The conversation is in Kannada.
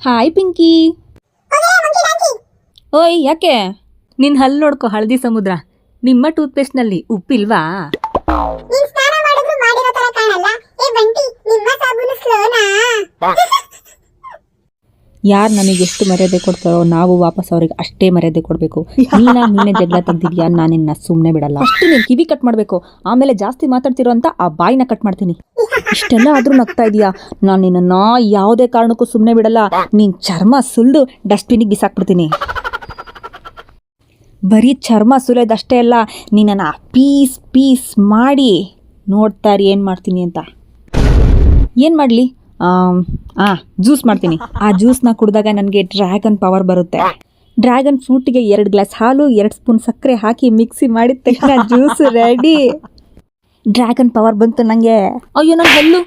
ಹಾಯ್ ಪಿಂಕಿ. ಓಯ್ ಯಾಕೆ? ನಿನ್ನ ಹಲ್ಲು ನೋಡ್ಕೊ, ಹಳದಿ ಸಮುದ್ರ. ನಿಮ್ಮ ಟೂತ್ಪೇಸ್ಟ್ನಲ್ಲಿ ಉಪ್ಪಿಲ್ವಾ? ಯಾರು ನಮಗೆ ಎಷ್ಟು ಮರ್ಯಾದೆ ಕೊಡ್ತಾರೋ ನಾವು ವಾಪಸ್ ಅವ್ರಿಗೆ ಅಷ್ಟೇ ಮರ್ಯಾದೆ ಕೊಡಬೇಕು. ನೀನೇ ಜಗಳ ತೆಗ್ದಿದ್ಯಾ, ನಾನು ನಿನ್ನ ಸುಮ್ಮನೆ ಬಿಡಲ್ಲ. ಅಷ್ಟು ನೀನು ಕಿವಿ ಕಟ್ ಮಾಡಬೇಕು, ಆಮೇಲೆ ಜಾಸ್ತಿ ಮಾತಾಡ್ತಿರೋ ಅಂತ ಆ ಬಾಯಿನ ಕಟ್ ಮಾಡ್ತೀನಿ. ಇಷ್ಟೆಲ್ಲ ಆದರೂ ನಗ್ತಾ ಇದೀಯಾ? ನಾನು ನಿನ್ನ ಯಾವುದೇ ಕಾರಣಕ್ಕೂ ಸುಮ್ಮನೆ ಬಿಡಲ್ಲ. ನೀನು ಚರ್ಮ ಸುಲ್ದು ಡಸ್ಟ್ಬಿನ್ನಿಗೆ ಬಿಸಾಕ್ಬಿಡ್ತೀನಿ. ಬರೀ ಚರ್ಮ ಸುಲಿಯೋದಷ್ಟೇ ಅಲ್ಲ, ನೀನನ್ನು ಪೀಸ್ ಪೀಸ್ ಮಾಡಿ ನೋಡ್ತಾರೆ ಏನು ಮಾಡ್ತೀನಿ ಅಂತ. ಏನು ಮಾಡಲಿ? ಜ್ಯೂಸ್ ಮಾಡ್ತೀನಿ. ಆ ಜ್ಯೂಸ್ನ ಕುಡಿದಾಗ ನನಗೆ ಡ್ರ್ಯಾಗನ್ ಪವರ್ ಬರುತ್ತೆ. ಡ್ರ್ಯಾಗನ್ ಫ್ರೂಟಿಗೆ 2 ಗ್ಲಾಸ್ ಹಾಲು, 2 ಸ್ಪೂನ್ ಸಕ್ಕರೆ ಹಾಕಿ ಮಿಕ್ಸಿ ಮಾಡಿದ ತಕ್ಷಣ ಜ್ಯೂಸ್ ರೆಡಿ. ಡ್ರ್ಯಾಗನ್ ಪವರ್ ಬಂತು ನನಗೆ. ಅಯ್ಯೋ ನನ್ನ ಹಲ್ಲು